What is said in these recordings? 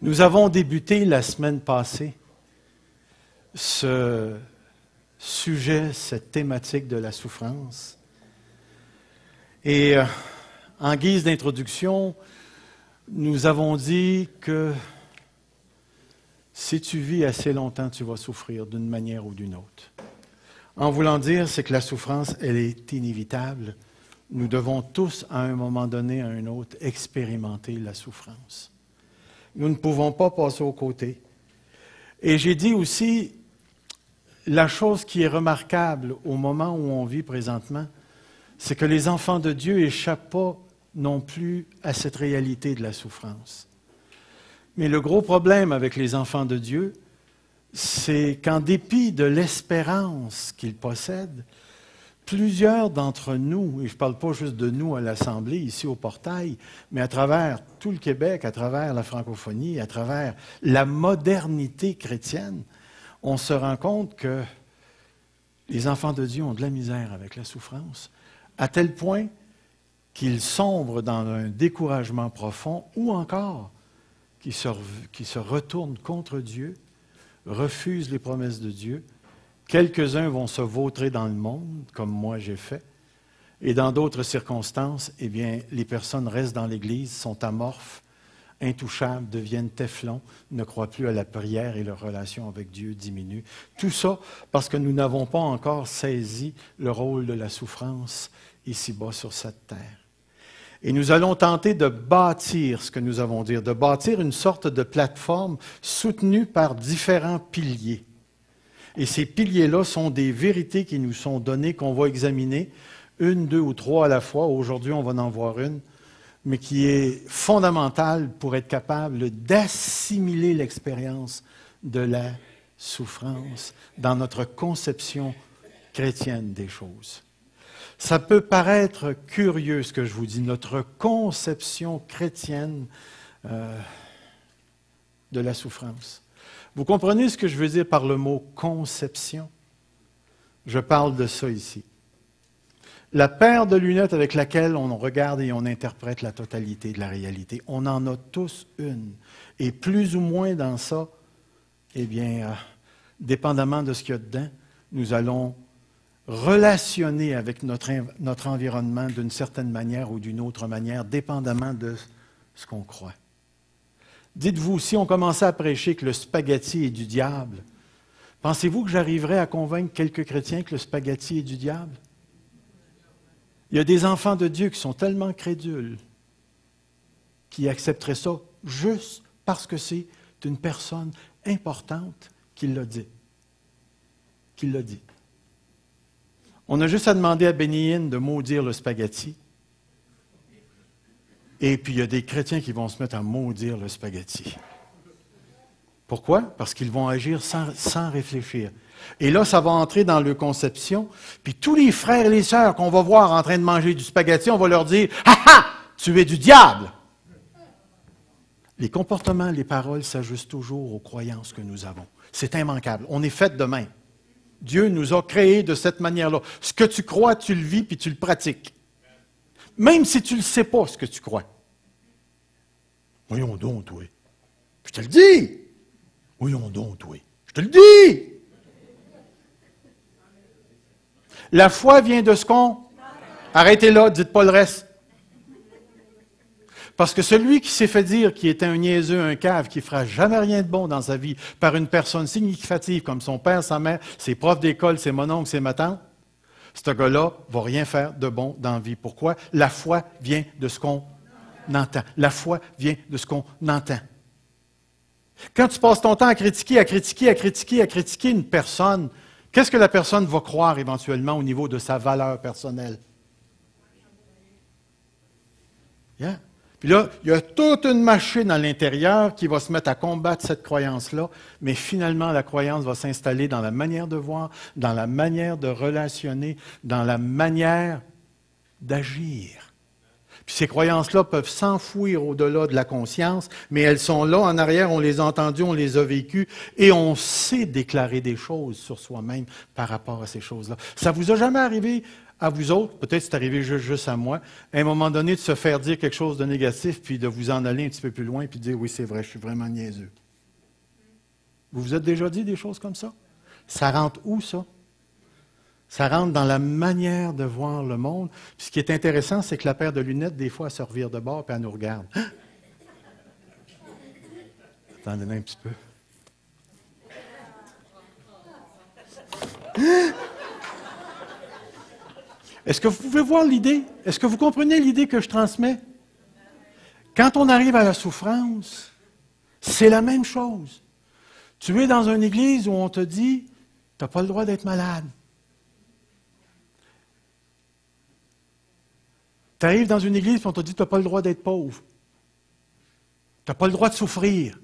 Nous avons débuté la semaine passée ce sujet, cette thématique de la souffrance. Et en guise d'introduction, nous avons dit que si tu vis assez longtemps, tu vas souffrir d'une manière ou d'une autre. En voulant dire, c'est que la souffrance, elle est inévitable. Nous devons tous, à un moment donné, à un autre, expérimenter la souffrance. Nous ne pouvons pas passer aux côtés. Et j'ai dit aussi, la chose qui est remarquable au moment où on vit présentement, c'est que les enfants de Dieu n'échappent pas non plus à cette réalité de la souffrance. Mais le gros problème avec les enfants de Dieu, c'est qu'en dépit de l'espérance qu'ils possèdent, plusieurs d'entre nous, et je ne parle pas juste de nous à l'Assemblée, ici au portail, mais à travers tout le Québec, à travers la francophonie, à travers la modernité chrétienne, on se rend compte que les enfants de Dieu ont de la misère avec la souffrance, à tel point qu'ils sombrent dans un découragement profond ou encore qu'ils se retournent contre Dieu, refusent les promesses de Dieu. Quelques-uns vont se vautrer dans le monde, comme moi j'ai fait, et dans d'autres circonstances, eh bien, les personnes restent dans l'Église, sont amorphes, intouchables, deviennent téflons, ne croient plus à la prière et leur relation avec Dieu diminue. Tout ça parce que nous n'avons pas encore saisi le rôle de la souffrance ici-bas sur cette terre. Et nous allons tenter de bâtir ce que nous avons dit, de bâtir une sorte de plateforme soutenue par différents piliers. Et ces piliers-là sont des vérités qui nous sont données, qu'on va examiner, une, deux ou trois à la fois. Aujourd'hui, on va en voir une, mais qui est fondamentale pour être capable d'assimiler l'expérience de la souffrance dans notre conception chrétienne des choses. Ça peut paraître curieux ce que je vous dis, notre conception chrétienne de la souffrance. Vous comprenez ce que je veux dire par le mot « conception » ? Je parle de ça ici. La paire de lunettes avec laquelle on regarde et on interprète la totalité de la réalité. On en a tous une. Et plus ou moins dans ça, eh bien, dépendamment de ce qu'il y a dedans, nous allons relationner avec notre environnement d'une certaine manière ou d'une autre manière, dépendamment de ce qu'on croit. Dites-vous, si on commençait à prêcher que le spaghetti est du diable, pensez-vous que j'arriverais à convaincre quelques chrétiens que le spaghetti est du diable? Il y a des enfants de Dieu qui sont tellement crédules qui accepteraient ça juste parce que c'est une personne importante qui l'a dit. On a juste à demander à Béniine de maudire le spaghetti. Et puis, il y a des chrétiens qui vont se mettre à maudire le spaghetti. Pourquoi? Parce qu'ils vont agir sans réfléchir. Et là, ça va entrer dans leur conception. Puis tous les frères et les sœurs qu'on va voir en train de manger du spaghetti, on va leur dire « Ha ha! Tu es du diable! » Les comportements, les paroles s'ajustent toujours aux croyances que nous avons. C'est immanquable. On est fait de même. Dieu nous a créés de cette manière-là. Ce que tu crois, tu le vis puis tu le pratiques. Même si tu ne sais pas ce que tu crois. Voyons donc, toi. Je te le dis. Voyons donc, toi. Je te le dis. La foi vient de ce qu'on... Arrêtez là, dites pas le reste. Parce que celui qui s'est fait dire qu'il était un niaiseux, un cave, qui ne fera jamais rien de bon dans sa vie par une personne significative comme son père, sa mère, ses profs d'école, ses mononcles, ses matants, ce gars-là ne va rien faire de bon dans la vie. Pourquoi? La foi vient de ce qu'on entend. La foi vient de ce qu'on entend. Quand tu passes ton temps à critiquer une personne, qu'est-ce que la personne va croire éventuellement au niveau de sa valeur personnelle? Yeah. Puis là, il y a toute une machine à l'intérieur qui va se mettre à combattre cette croyance-là, mais finalement, la croyance va s'installer dans la manière de voir, dans la manière de relationner, dans la manière d'agir. Puis ces croyances-là peuvent s'enfouir au-delà de la conscience, mais elles sont là en arrière, on les a entendues, on les a vécues, et on sait déclarer des choses sur soi-même par rapport à ces choses-là. Ça vous a jamais arrivé à vous autres, peut-être c'est arrivé juste à moi, à un moment donné, de se faire dire quelque chose de négatif, puis de vous en aller un petit peu plus loin, puis de dire, oui, c'est vrai, je suis vraiment niaiseux. Vous vous êtes déjà dit des choses comme ça? Ça rentre où, ça? Ça rentre dans la manière de voir le monde. Puis ce qui est intéressant, c'est que la paire de lunettes, des fois, elle se revire de bord, puis elle nous regarde. Attendez un petit peu. Est-ce que vous pouvez voir l'idée? Est-ce que vous comprenez l'idée que je transmets? Quand on arrive à la souffrance, c'est la même chose. Tu es dans une église où on te dit, tu n'as pas le droit d'être malade. Tu arrives dans une église et on te dit, tu n'as pas le droit d'être pauvre. Tu n'as pas le droit de souffrir.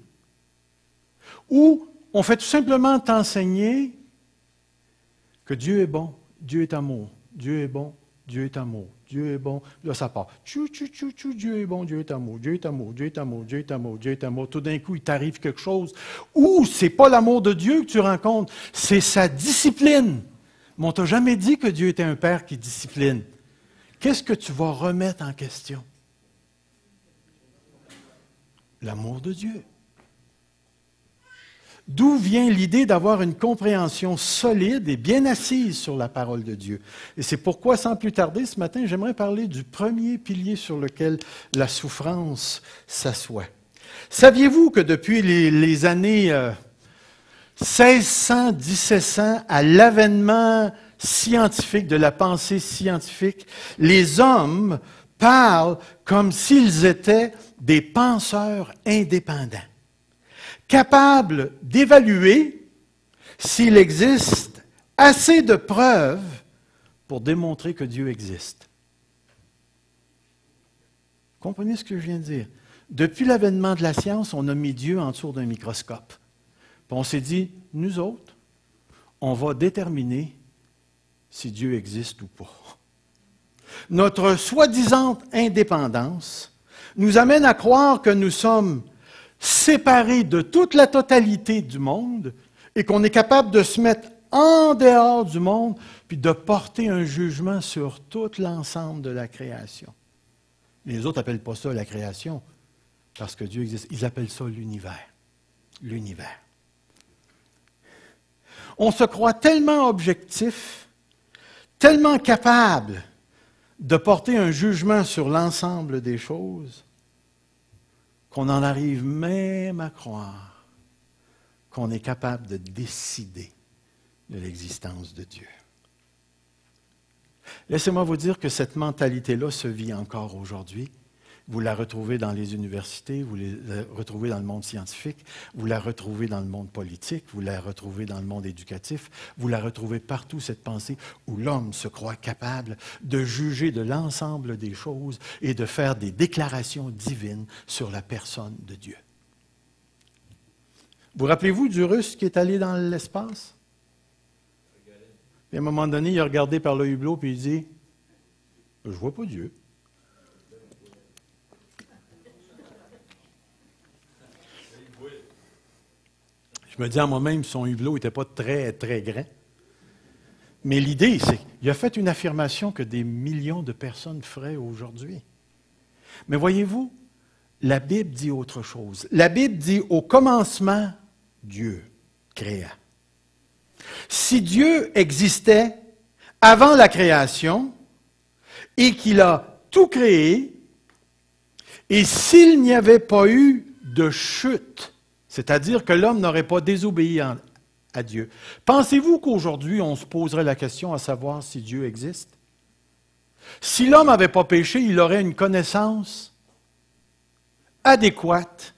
Ou on fait tout simplement t'enseigner que Dieu est bon, Dieu est amour. Dieu est bon, Dieu est amour, Dieu est bon. Là, ça part. Tchou, tchou, tchou, tchou, Dieu est bon, Dieu est amour, Dieu est amour, Dieu est amour, Dieu est amour, Dieu est amour. Tout d'un coup, il t'arrive quelque chose où c'est pas l'amour de Dieu que tu rencontres, c'est sa discipline. Mais on ne t'a jamais dit que Dieu était un Père qui discipline. Qu'est-ce que tu vas remettre en question? L'amour de Dieu. D'où vient l'idée d'avoir une compréhension solide et bien assise sur la parole de Dieu. Et c'est pourquoi, sans plus tarder, ce matin, j'aimerais parler du premier pilier sur lequel la souffrance s'assoit. Saviez-vous que depuis les années 1600, 1700, à l'avènement scientifique, de la pensée scientifique, les hommes parlent comme s'ils étaient des penseurs indépendants, capables d'évaluer s'il existe assez de preuves pour démontrer que Dieu existe. Comprenez ce que je viens de dire? Depuis l'avènement de la science, on a mis Dieu en dessous d'un microscope. Puis on s'est dit, nous autres, on va déterminer si Dieu existe ou pas. Notre soi-disant indépendance nous amène à croire que nous sommes séparés de toute la totalité du monde et qu'on est capable de se mettre en dehors du monde puis de porter un jugement sur tout l'ensemble de la création. Les autres n'appellent pas ça la création parce que Dieu existe. Ils appellent ça l'univers. L'univers. On se croit tellement objectif, tellement capable de porter un jugement sur l'ensemble des choses qu'on en arrive même à croire qu'on est capable de décider de l'existence de Dieu. Laissez-moi vous dire que cette mentalité-là se vit encore aujourd'hui. Vous la retrouvez dans les universités, vous la retrouvez dans le monde scientifique, vous la retrouvez dans le monde politique, vous la retrouvez dans le monde éducatif, vous la retrouvez partout, cette pensée où l'homme se croit capable de juger de l'ensemble des choses et de faire des déclarations divines sur la personne de Dieu. Vous rappelez-vous du Russe qui est allé dans l'espace? Et à un moment donné, il a regardé par le hublot et il dit « Je ne vois pas Dieu. » Je me dis à moi-même, son hublot n'était pas très, très grand. Mais l'idée, c'est qu'il a fait une affirmation que des millions de personnes feraient aujourd'hui. Mais voyez-vous, la Bible dit autre chose. La Bible dit, au commencement, Dieu créa. Si Dieu existait avant la création et qu'il a tout créé, et s'il n'y avait pas eu de chute, c'est-à-dire que l'homme n'aurait pas désobéi à Dieu. Pensez-vous qu'aujourd'hui, on se poserait la question à savoir si Dieu existe? Si l'homme n'avait pas péché, il aurait une connaissance adéquate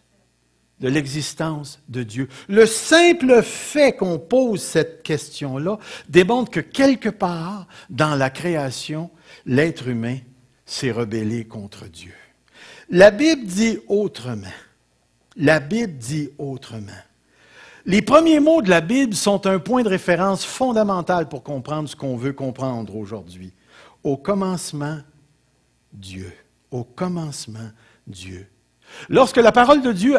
de l'existence de Dieu. Le simple fait qu'on pose cette question-là démontre que quelque part dans la création, l'être humain s'est rebellé contre Dieu. La Bible dit autrement. La Bible dit autrement. Les premiers mots de la Bible sont un point de référence fondamental pour comprendre ce qu'on veut comprendre aujourd'hui. Au commencement, Dieu. Au commencement, Dieu. Lorsque la parole de Dieu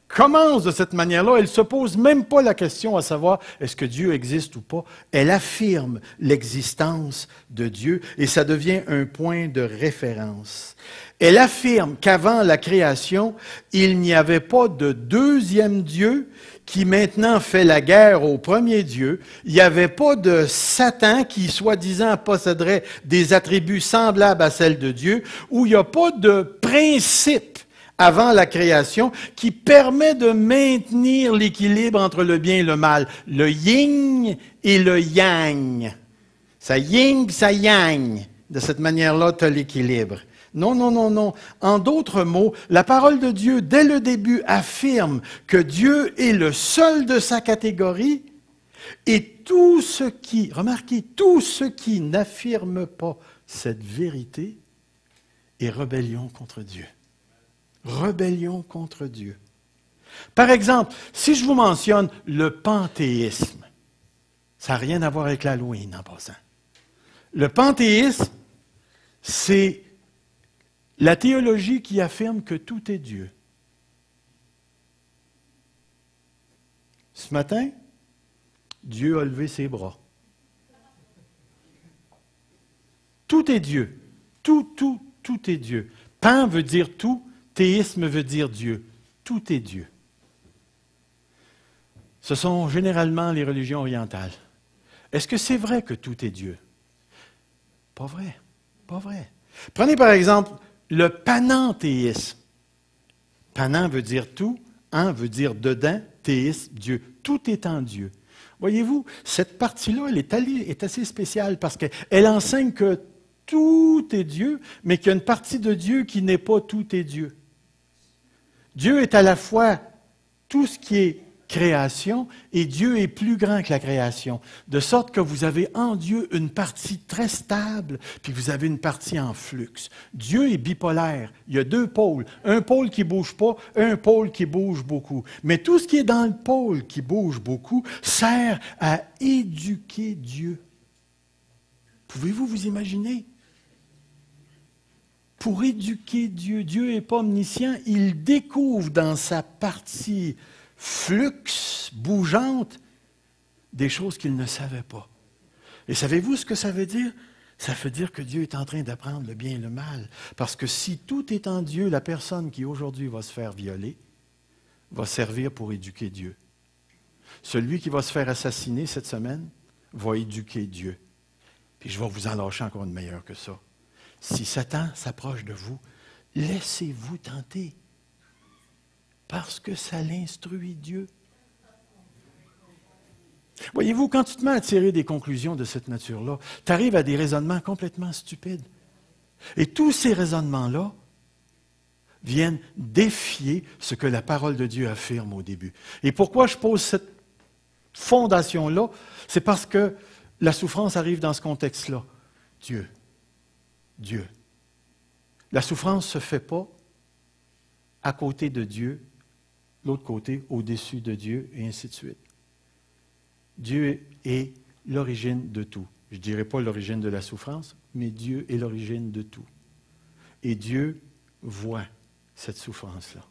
commence de cette manière-là. Elle ne se pose même pas la question à savoir est-ce que Dieu existe ou pas. Elle affirme l'existence de Dieu et ça devient un point de référence. Elle affirme qu'avant la création, il n'y avait pas de deuxième Dieu qui maintenant fait la guerre au premier Dieu. Il n'y avait pas de Satan qui, soi-disant, posséderait des attributs semblables à celles de Dieu, où il n'y a pas de principe avant la création qui permet de maintenir l'équilibre entre le bien et le mal, le yin et le yang. Ça yin, ça yang. De cette manière-là, tu as l'équilibre. Non, non, non, non. En d'autres mots, la parole de Dieu, dès le début, affirme que Dieu est le seul de sa catégorie et tout ce qui, remarquez, tout ce qui n'affirme pas cette vérité est rébellion contre Dieu. Rébellion contre Dieu. Par exemple, si je vous mentionne le panthéisme, ça n'a rien à voir avec l'Halloween en passant. Le panthéisme, c'est la théologie qui affirme que tout est Dieu. Ce matin, Dieu a levé ses bras. Tout est Dieu. Tout est Dieu. Pan veut dire tout, théisme veut dire Dieu. Tout est Dieu. Ce sont généralement les religions orientales. Est-ce que c'est vrai que tout est Dieu? Pas vrai. Pas vrai. Prenez par exemple le panenthéisme. Panan veut dire tout, en veut dire dedans, théisme, Dieu. Tout est en Dieu. Voyez-vous, cette partie-là, elle est assez spéciale parce qu'elle enseigne que tout est Dieu, mais qu'il y a une partie de Dieu qui n'est pas tout est Dieu. Dieu est à la fois tout ce qui est création et Dieu est plus grand que la création. De sorte que vous avez en Dieu une partie très stable, puis vous avez une partie en flux. Dieu est bipolaire. Il y a deux pôles. Un pôle qui ne bouge pas, un pôle qui bouge beaucoup. Mais tout ce qui est dans le pôle qui bouge beaucoup sert à éduquer Dieu. Pouvez-vous vous imaginer? Pour éduquer Dieu, Dieu n'est pas omniscient, il découvre dans sa partie flux, bougeante, des choses qu'il ne savait pas. Et savez-vous ce que ça veut dire? Ça veut dire que Dieu est en train d'apprendre le bien et le mal. Parce que si tout est en Dieu, la personne qui aujourd'hui va se faire violer va servir pour éduquer Dieu. Celui qui va se faire assassiner cette semaine va éduquer Dieu. Puis je vais vous en lâcher encore une meilleure que ça. Si Satan s'approche de vous, laissez-vous tenter. Parce que ça l'instruit Dieu. Voyez-vous, quand tu te mets à tirer des conclusions de cette nature-là, tu arrives à des raisonnements complètement stupides. Et tous ces raisonnements-là viennent défier ce que la parole de Dieu affirme au début. Et pourquoi je pose cette fondation-là? C'est parce que la souffrance arrive dans ce contexte-là. Dieu. La souffrance ne se fait pas à côté de Dieu, l'autre côté, au-dessus de Dieu, et ainsi de suite. Dieu est l'origine de tout. Je ne dirais pas l'origine de la souffrance, mais Dieu est l'origine de tout. Et Dieu voit cette souffrance-là.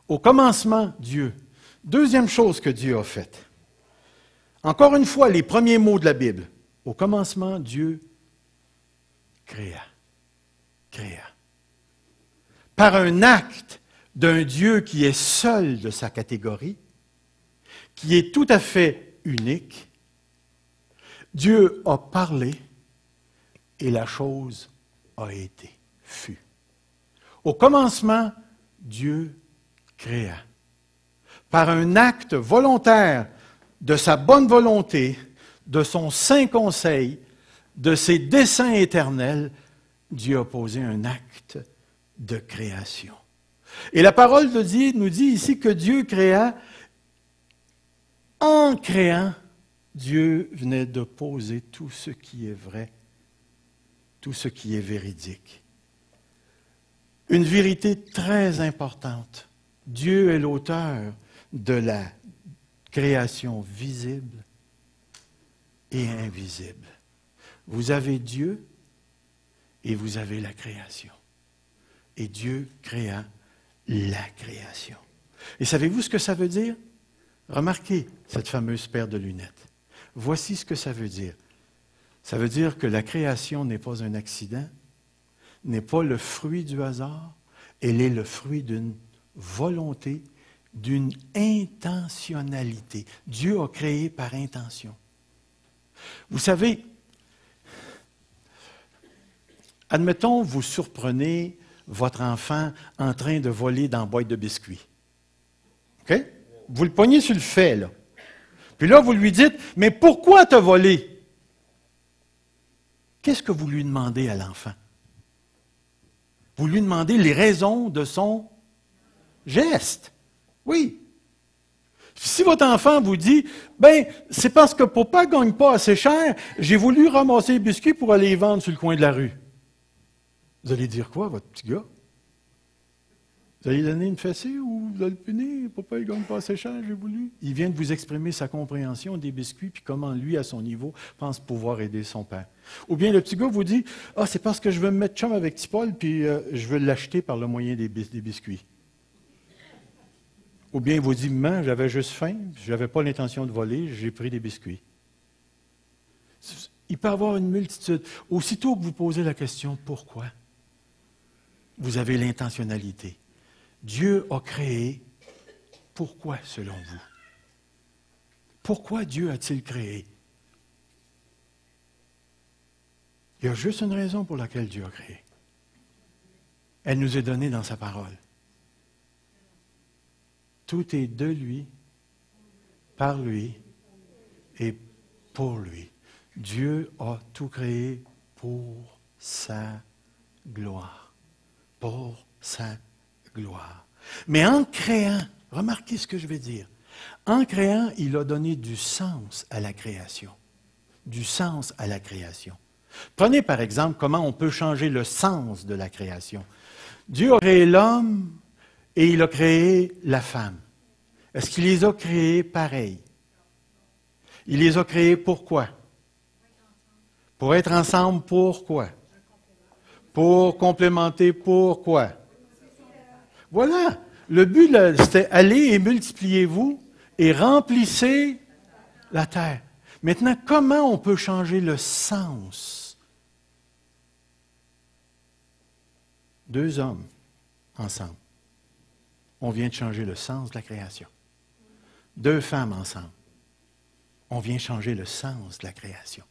Au commencement, Dieu. Deuxième chose que Dieu a faite. Encore une fois, les premiers mots de la Bible. Au commencement, Dieu créa. Par un acte d'un Dieu qui est seul de sa catégorie, qui est tout à fait unique, Dieu a parlé et la chose a été, fut. Au commencement, Dieu créa. Par un acte volontaire de sa bonne volonté, de son saint conseil, de ses desseins éternels, Dieu a posé un acte de création. Et la parole de Dieu nous dit ici que Dieu créa. En créant, Dieu venait de poser tout ce qui est vrai, tout ce qui est véridique. Une vérité très importante. Dieu est l'auteur de la création visible et invisible. Vous avez Dieu et vous avez la création. Et Dieu créa la création. Et savez-vous ce que ça veut dire? Remarquez cette fameuse paire de lunettes. Voici ce que ça veut dire. Ça veut dire que la création n'est pas un accident, n'est pas le fruit du hasard, elle est le fruit d'une volonté, d'une intentionnalité. Dieu a créé par intention. Vous savez, admettons, vous surprenez votre enfant en train de voler dans la boîte de biscuits. OK? Vous le pognez sur le fait, là. Puis là, vous lui dites, mais pourquoi t'as volé? Qu'est-ce que vous lui demandez à l'enfant? Vous lui demandez les raisons de son geste. Oui. Si votre enfant vous dit, ben, c'est parce que papa ne gagne pas assez cher, j'ai voulu ramasser les biscuits pour aller les vendre sur le coin de la rue. Vous allez dire quoi, votre petit gars? Vous allez lui donner une fessée ou vous allez le punir? Papa ne gagne pas assez cher, j'ai voulu. Il vient de vous exprimer sa compréhension des biscuits, puis comment lui, à son niveau, pense pouvoir aider son père. Ou bien le petit gars vous dit, ah, c'est parce que je veux me mettre chum avec petit Paul, puis je veux l'acheter par le moyen des biscuits. Ou bien il vous dit, maman, j'avais juste faim, je n'avais pas l'intention de voler, j'ai pris des biscuits. Il peut y avoir une multitude. Aussitôt que vous posez la question, pourquoi? Vous avez l'intentionnalité. Dieu a créé, pourquoi selon vous? Pourquoi Dieu a-t-il créé? Il y a juste une raison pour laquelle Dieu a créé. Elle nous est donnée dans sa parole. Tout est de lui, par lui et pour lui. Dieu a tout créé pour sa gloire. Pour sa gloire. Mais en créant, remarquez ce que je vais dire, en créant, il a donné du sens à la création. Du sens à la création. Prenez par exemple comment on peut changer le sens de la création. Dieu a créé l'homme et il a créé la femme. Est-ce qu'il les a créés pareils? Il les a créés pourquoi? Pour être ensemble, pourquoi? Pour complémenter, pourquoi? Voilà. Le but, là, c'était allez et multipliez-vous et remplissez la terre. Maintenant, comment on peut changer le sens? Deux hommes ensemble. On vient de changer le sens de la création. Deux femmes ensemble. On vient changer le sens de la création.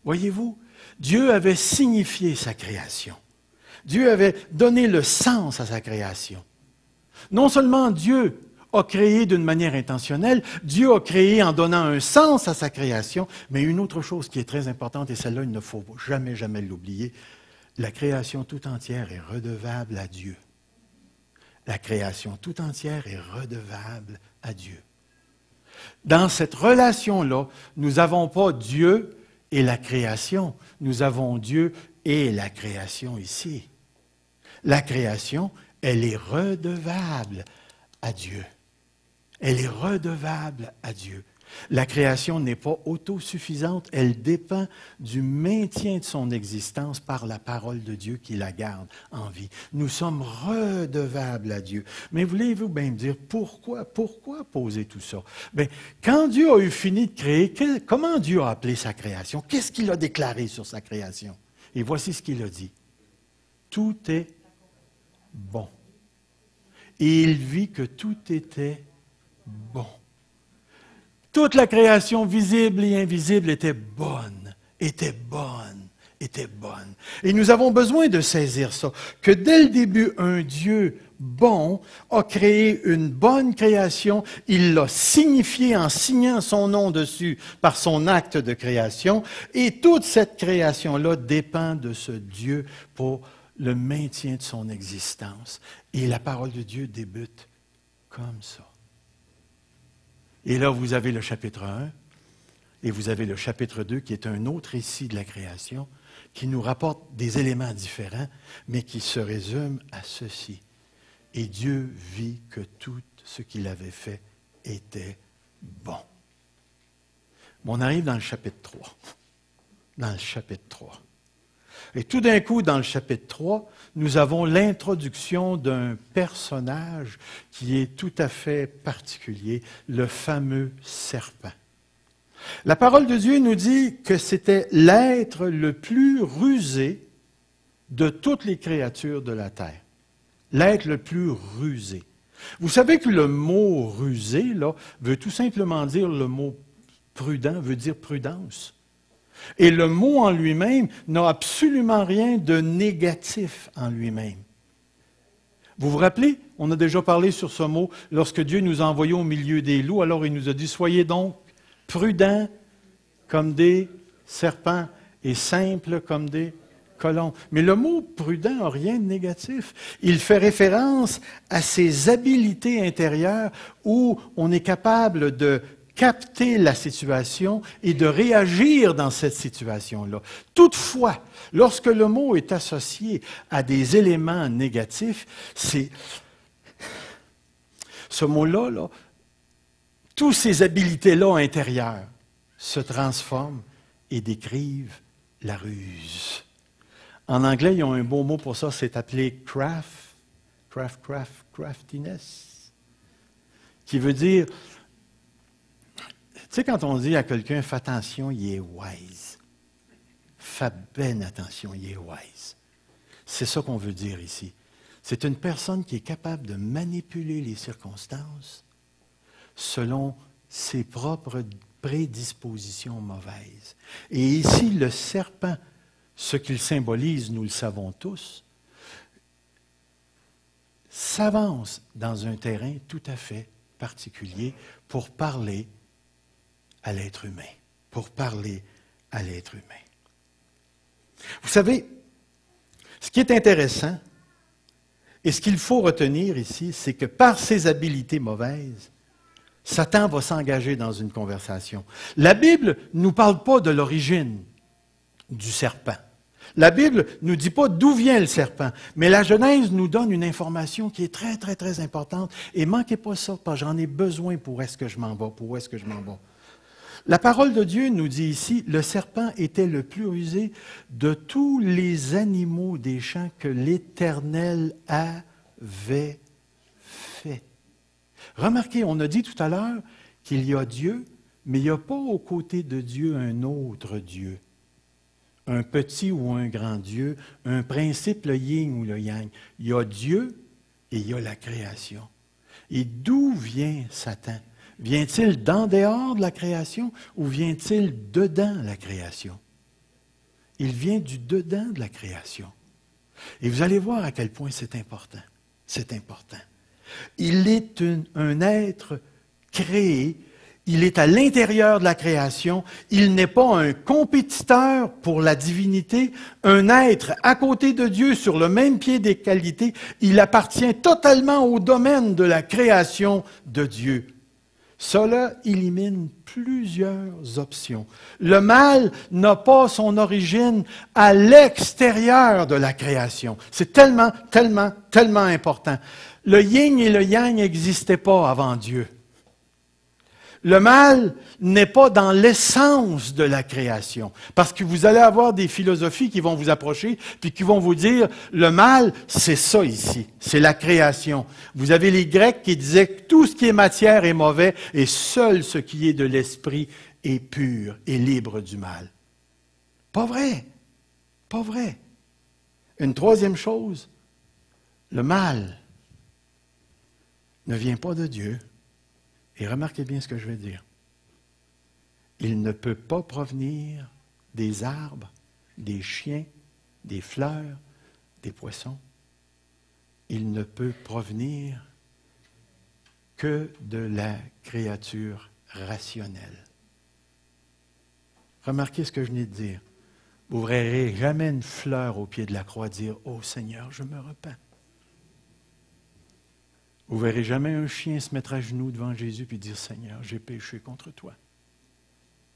Voyez-vous, Dieu avait signifié sa création. Dieu avait donné le sens à sa création. Non seulement Dieu a créé d'une manière intentionnelle, Dieu a créé en donnant un sens à sa création, mais une autre chose qui est très importante, et celle-là, il ne faut jamais, jamais l'oublier, la création tout entière est redevable à Dieu. La création tout entière est redevable à Dieu. Dans cette relation-là, nous n'avons pas Dieu et la création, nous avons Dieu et la création ici. La création, elle est redevable à Dieu. Elle est redevable à Dieu. La création n'est pas autosuffisante, elle dépend du maintien de son existence par la parole de Dieu qui la garde en vie. Nous sommes redevables à Dieu. Mais voulez-vous bien me dire pourquoi poser tout ça? Bien, quand Dieu a eu fini de créer, comment Dieu a appelé sa création? Qu'est-ce qu'il a déclaré sur sa création? Et voici ce qu'il a dit. Tout est bon. Et il vit que tout était bon. Toute la création visible et invisible était bonne, était bonne, était bonne. Et nous avons besoin de saisir ça, que dès le début, un Dieu bon a créé une bonne création, il l'a signifié en signant son nom dessus par son acte de création, et toute cette création-là dépend de ce Dieu pour le maintien de son existence. Et la parole de Dieu débute comme ça. Et là, vous avez le chapitre 1 et vous avez le chapitre 2 qui est un autre récit de la création qui nous rapporte des éléments différents, mais qui se résume à ceci. Et Dieu vit que tout ce qu'il avait fait était bon. On arrive dans le chapitre 3. Dans le chapitre 3. Et tout d'un coup, dans le chapitre 3, nous avons l'introduction d'un personnage qui est tout à fait particulier, le fameux serpent. La parole de Dieu nous dit que c'était l'être le plus rusé de toutes les créatures de la terre. L'être le plus rusé. Vous savez que le mot rusé, là, veut tout simplement dire le mot prudent, veut dire prudence. Et le mot en lui-même n'a absolument rien de négatif en lui-même. Vous vous rappelez, on a déjà parlé sur ce mot, lorsque Dieu nous a envoyés au milieu des loups, alors il nous a dit, soyez donc prudents comme des serpents et simples comme des colombes. Mais le mot prudent n'a rien de négatif. Il fait référence à ses habiletés intérieures où on est capable de capter la situation et de réagir dans cette situation-là. Toutefois, lorsque le mot est associé à des éléments négatifs, c'est ce mot-là, là, toutes ces habiletés-là intérieures se transforment et décrivent la ruse. En anglais, ils ont un beau mot pour ça, c'est appelé craftiness, qui veut dire, tu sais, quand on dit à quelqu'un, fais attention, il est wise. Fais bien attention, il est wise. C'est ça qu'on veut dire ici. C'est une personne qui est capable de manipuler les circonstances selon ses propres prédispositions mauvaises. Et ici, le serpent, ce qu'il symbolise, nous le savons tous, s'avance dans un terrain tout à fait particulier pour parler à l'être humain, pour parler à l'être humain. Vous savez, ce qui est intéressant et ce qu'il faut retenir ici, c'est que par ses habiletés mauvaises, Satan va s'engager dans une conversation. La Bible ne nous parle pas de l'origine du serpent. La Bible ne nous dit pas d'où vient le serpent, mais la Genèse nous donne une information qui est très, très, très importante. Et manquez pas ça, parce que j'en ai besoin pour où est-ce que je m'en vais, pour où est-ce que je m'en vais. La parole de Dieu nous dit ici, le serpent était le plus rusé de tous les animaux des champs que l'Éternel avait fait. Remarquez, on a dit tout à l'heure qu'il y a Dieu, mais il n'y a pas aux côtés de Dieu un autre Dieu. Un petit ou un grand Dieu, un principe, le yin ou le yang. Il y a Dieu et il y a la création. Et d'où vient Satan? Vient-il d'en dehors de la création ou vient-il dedans la création? Il vient du dedans de la création. Et vous allez voir à quel point c'est important. C'est important. Il est un être créé, il est à l'intérieur de la création, il n'est pas un compétiteur pour la divinité, un être à côté de Dieu sur le même pied d'égalité, il appartient totalement au domaine de la création de Dieu. Cela élimine plusieurs options. Le mal n'a pas son origine à l'extérieur de la création. C'est tellement, tellement, tellement important. Le yin et le yang n'existaient pas avant Dieu. Le mal n'est pas dans l'essence de la création. Parce que vous allez avoir des philosophies qui vont vous approcher, puis qui vont vous dire, le mal, c'est ça ici, c'est la création. Vous avez les Grecs qui disaient que tout ce qui est matière est mauvais, et seul ce qui est de l'esprit est pur et libre du mal. Pas vrai, pas vrai. Une troisième chose, le mal ne vient pas de Dieu. Et remarquez bien ce que je vais dire. Il ne peut pas provenir des arbres, des chiens, des fleurs, des poissons. Il ne peut provenir que de la créature rationnelle. Remarquez ce que je venais de dire. Vous ne verrez jamais une fleur au pied de la croix dire « Oh Seigneur, je me repens ». Vous ne verrez jamais un chien se mettre à genoux devant Jésus et dire « Seigneur, j'ai péché contre toi,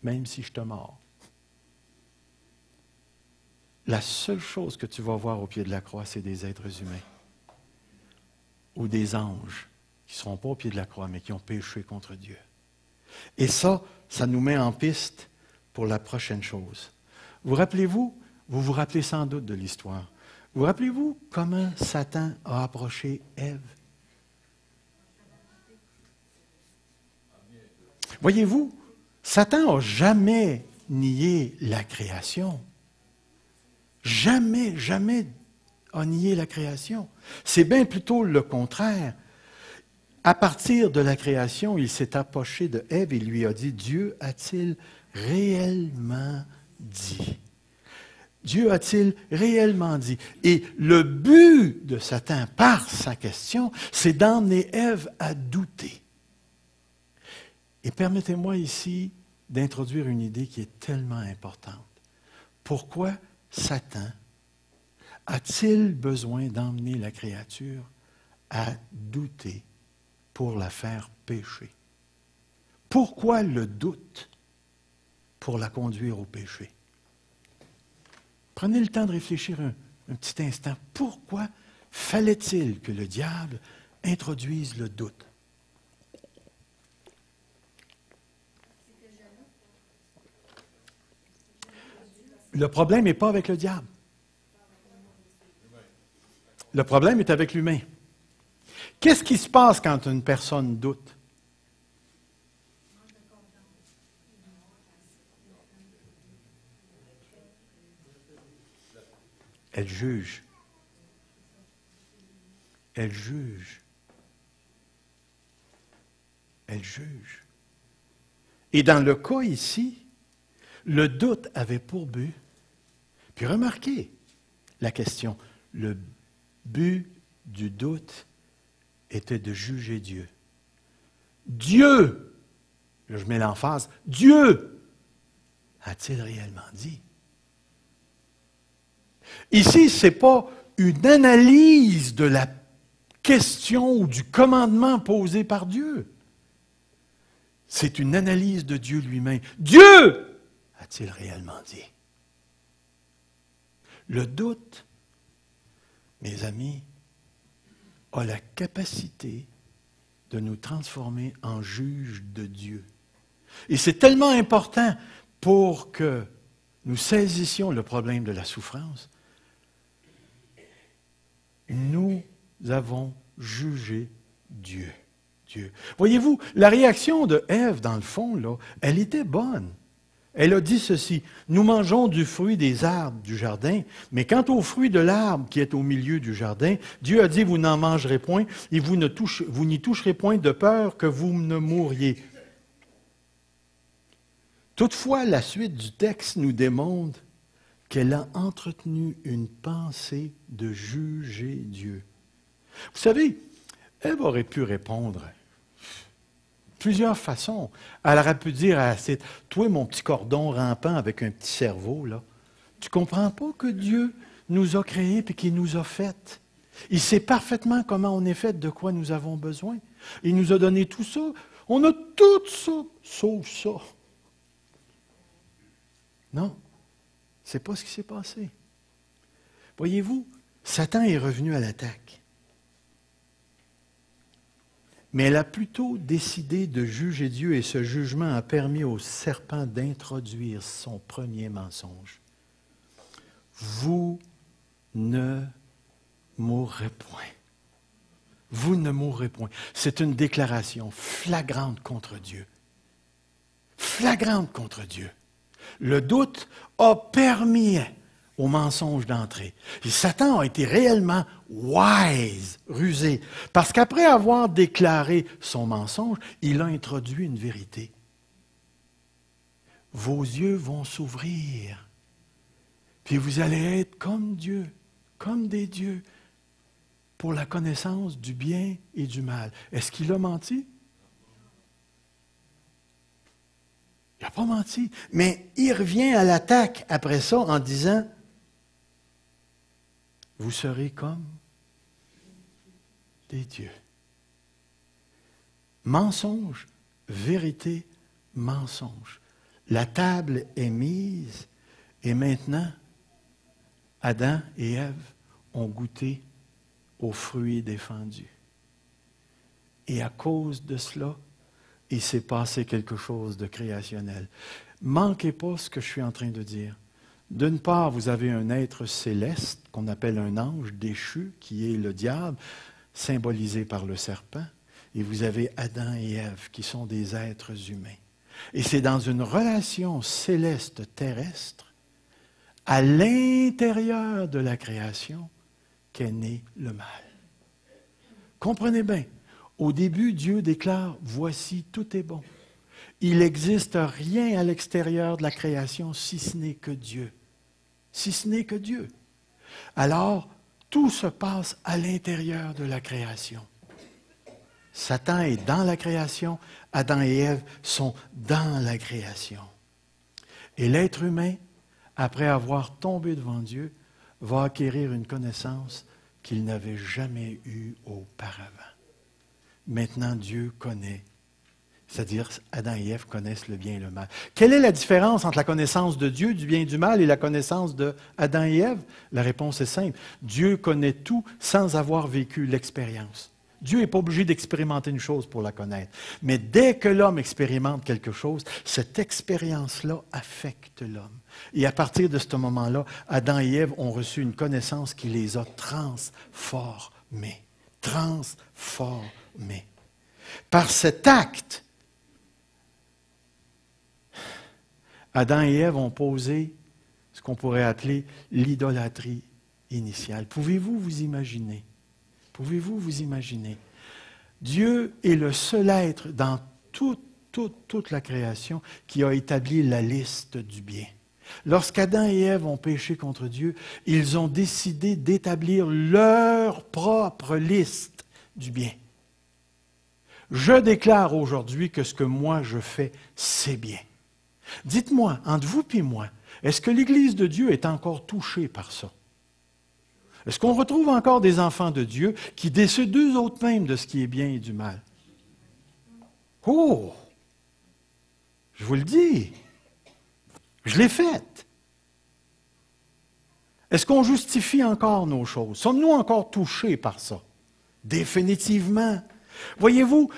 même si je te mords. » La seule chose que tu vas voir au pied de la croix, c'est des êtres humains ou des anges qui ne seront pas au pied de la croix, mais qui ont péché contre Dieu. Et ça nous met en piste pour la prochaine chose. Vous rappelez-vous, Vous vous rappelez sans doute de l'histoire. Vous rappelez-vous comment Satan a approché Ève? Voyez-vous, Satan n'a jamais nié la création. Jamais, jamais a nié la création. C'est bien plutôt le contraire. À partir de la création, il s'est approché de Ève et lui a dit, Dieu a-t-il réellement dit? Dieu a-t-il réellement dit? Et le but de Satan, par sa question, c'est d'emmener Ève à douter. Et permettez-moi ici d'introduire une idée qui est tellement importante. Pourquoi Satan a-t-il besoin d'emmener la créature à douter pour la faire pécher? Pourquoi le doute pour la conduire au péché? Prenez le temps de réfléchir un petit instant. Pourquoi fallait-il que le diable introduise le doute? Le problème n'est pas avec le diable. Le problème est avec l'humain. Qu'est-ce qui se passe quand une personne doute? Elle juge. Elle juge. Elle juge. Et dans le cas ici, le doute avait pour but, puis remarquez la question, le but du doute était de juger Dieu. Dieu, là je mets l'emphase, Dieu a-t-il réellement dit? Ici, ce n'est pas une analyse de la question ou du commandement posé par Dieu. C'est une analyse de Dieu lui-même. Dieu a-t-il réellement dit? Le doute, mes amis, a la capacité de nous transformer en juges de Dieu. Et c'est tellement important pour que nous saisissions le problème de la souffrance. Nous avons jugé Dieu. Voyez-vous, la réaction de Ève, dans le fond, là, elle était bonne. Elle a dit ceci, « Nous mangeons du fruit des arbres du jardin, mais quant au fruit de l'arbre qui est au milieu du jardin, Dieu a dit, vous n'en mangerez point, et vous n'y toucherez point de peur que vous ne mouriez. » Toutefois, la suite du texte nous démontre qu'elle a entretenu une pensée de juger Dieu. Vous savez, Ève aurait pu répondre plusieurs façons. Elle aurait pu dire à Seth, « Toi, mon petit cordon rampant avec un petit cerveau, là, tu ne comprends pas que Dieu nous a créés et qu'il nous a fait. Il sait parfaitement comment on est fait, de quoi nous avons besoin. Il nous a donné tout ça. On a tout ça, sauf ça. » Non, ce n'est pas ce qui s'est passé. Voyez-vous, Satan est revenu à l'attaque. Mais elle a plutôt décidé de juger Dieu et ce jugement a permis au serpent d'introduire son premier mensonge. Vous ne mourrez point. Vous ne mourrez point. C'est une déclaration flagrante contre Dieu. Flagrante contre Dieu. Le doute a permis au mensonge d'entrer. Et Satan a été réellement wise, rusé, parce qu'après avoir déclaré son mensonge, il a introduit une vérité. Vos yeux vont s'ouvrir, puis vous allez être comme Dieu, comme des dieux, pour la connaissance du bien et du mal. Est-ce qu'il a menti? Il n'a pas menti, mais il revient à l'attaque après ça en disant, vous serez comme des dieux. Mensonge, vérité, mensonge. La table est mise et maintenant, Adam et Ève ont goûté aux fruits défendus. Et à cause de cela, il s'est passé quelque chose de créationnel. Manquez pas ce que je suis en train de dire. D'une part, vous avez un être céleste qu'on appelle un ange déchu, qui est le diable, symbolisé par le serpent. Et vous avez Adam et Ève, qui sont des êtres humains. Et c'est dans une relation céleste terrestre, à l'intérieur de la création, qu'est né le mal. Comprenez bien, au début, Dieu déclare « Voici, tout est bon ». Il n'existe rien à l'extérieur de la création si ce n'est que Dieu. Si ce n'est que Dieu. Alors, tout se passe à l'intérieur de la création. Satan est dans la création, Adam et Ève sont dans la création. Et l'être humain, après avoir tombé devant Dieu, va acquérir une connaissance qu'il n'avait jamais eue auparavant. Maintenant, Dieu connaît. C'est-à-dire, Adam et Ève connaissent le bien et le mal. Quelle est la différence entre la connaissance de Dieu, du bien et du mal, et la connaissance d'Adam et Ève? La réponse est simple. Dieu connaît tout sans avoir vécu l'expérience. Dieu n'est pas obligé d'expérimenter une chose pour la connaître. Mais dès que l'homme expérimente quelque chose, cette expérience-là affecte l'homme. Et à partir de ce moment-là, Adam et Ève ont reçu une connaissance qui les a transformés. Transformés. Par cet acte, Adam et Ève ont posé ce qu'on pourrait appeler l'idolâtrie initiale. Pouvez-vous vous imaginer? Pouvez-vous vous imaginer? Dieu est le seul être dans toute la création qui a établi la liste du bien. Lorsqu'Adam et Ève ont péché contre Dieu, ils ont décidé d'établir leur propre liste du bien. Je déclare aujourd'hui que ce que moi je fais, c'est bien. Dites-moi, entre vous et moi, est-ce que l'Église de Dieu est encore touchée par ça? Est-ce qu'on retrouve encore des enfants de Dieu qui décident d'eux autres mêmes de ce qui est bien et du mal? Oh! Je vous le dis. Je l'ai fait. Est-ce qu'on justifie encore nos choses? Sommes-nous encore touchés par ça? Définitivement. Voyez-vous,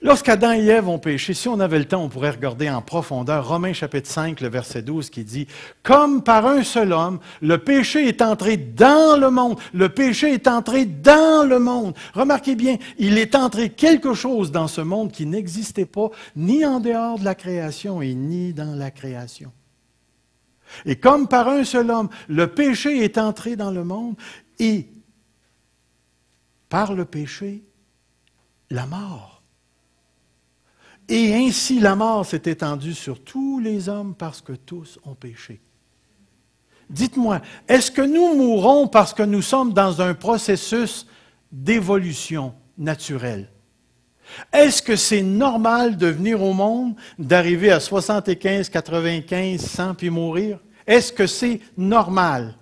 lorsqu'Adam et Ève ont péché, si on avait le temps, on pourrait regarder en profondeur Romains chapitre 5, le verset 12 qui dit « Comme par un seul homme, le péché est entré dans le monde. Le péché est entré dans le monde. » Remarquez bien, il est entré quelque chose dans ce monde qui n'existait pas ni en dehors de la création et ni dans la création. Et comme par un seul homme, le péché est entré dans le monde et par le péché, la mort. Et ainsi la mort s'est étendue sur tous les hommes parce que tous ont péché. Dites-moi, est-ce que nous mourrons parce que nous sommes dans un processus d'évolution naturelle? Est-ce que c'est normal de venir au monde, d'arriver à 75, 95, 100 puis mourir? Est-ce que c'est normal?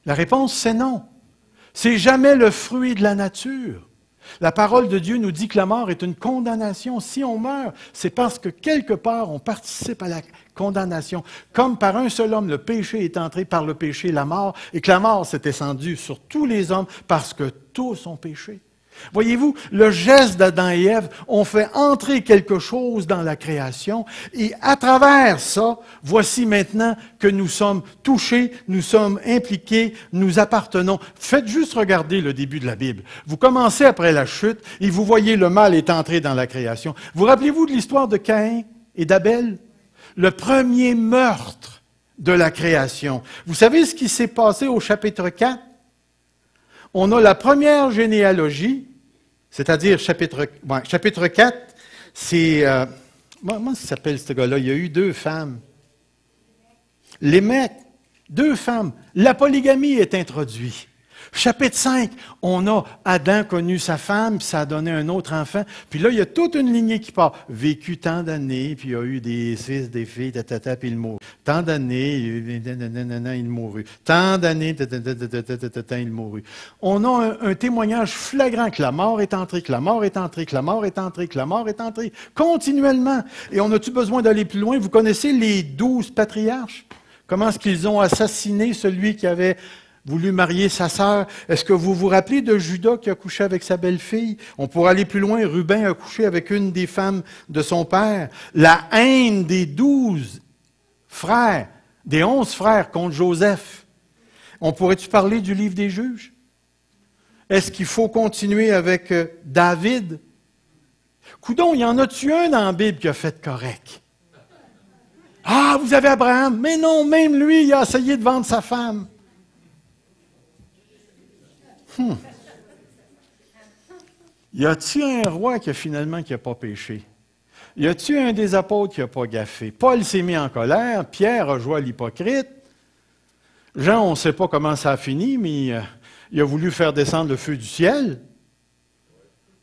La réponse, c'est non. C'est jamais le fruit de la nature. La parole de Dieu nous dit que la mort est une condamnation. Si on meurt, c'est parce que quelque part, on participe à la condamnation. Comme par un seul homme, le péché est entré par le péché, la mort, et que la mort s'est étendue sur tous les hommes parce que tous ont péché. Voyez-vous, le geste d'Adam et Ève ont fait entrer quelque chose dans la création et à travers ça, voici maintenant que nous sommes touchés, nous sommes impliqués, nous appartenons. Faites juste regarder le début de la Bible. Vous commencez après la chute et vous voyez le mal est entré dans la création. Vous rappelez-vous de l'histoire de Caïn et d'Abel? Le premier meurtre de la création. Vous savez ce qui s'est passé au chapitre 4? On a la première généalogie, c'est-à-dire chapitre 4, c'est... comment ça s'appelle ce gars-là? Il y a eu 2 femmes. Lémec, 2 femmes. La polygamie est introduite. Chapitre 5, on a Adam connu sa femme, puis ça a donné un autre enfant. Puis là, il y a toute une lignée qui part. Vécu tant d'années, puis il y a eu des fils, des filles, puis il mourut. Tant d'années, il mourut. Tant d'années, il mourut. On a un témoignage flagrant que la mort est entrée, que la mort est entrée, que la mort est entrée, que la mort est entrée, continuellement. Et on a-tu besoin d'aller plus loin? Vous connaissez les 12 patriarches? Comment est-ce qu'ils ont assassiné celui qui avait voulu marier sa sœur? Est-ce que vous vous rappelez de Judas qui a couché avec sa belle-fille? On pourrait aller plus loin. Ruben a couché avec une des femmes de son père. La haine des 12 frères, des 11 frères contre Joseph. On pourrait-tu parler du livre des Juges? Est-ce qu'il faut continuer avec David? Coudon, il y en a-tu un dans la Bible qui a fait correct? Ah, vous avez Abraham. Mais non, même lui, il a essayé de vendre sa femme. Y a-t-il un roi qui n'a pas péché? Y a-t-il un des apôtres qui n'a pas gaffé? Paul s'est mis en colère, Pierre a joué à l'hypocrite. Jean, on ne sait pas comment ça a fini, mais il a voulu faire descendre le feu du ciel.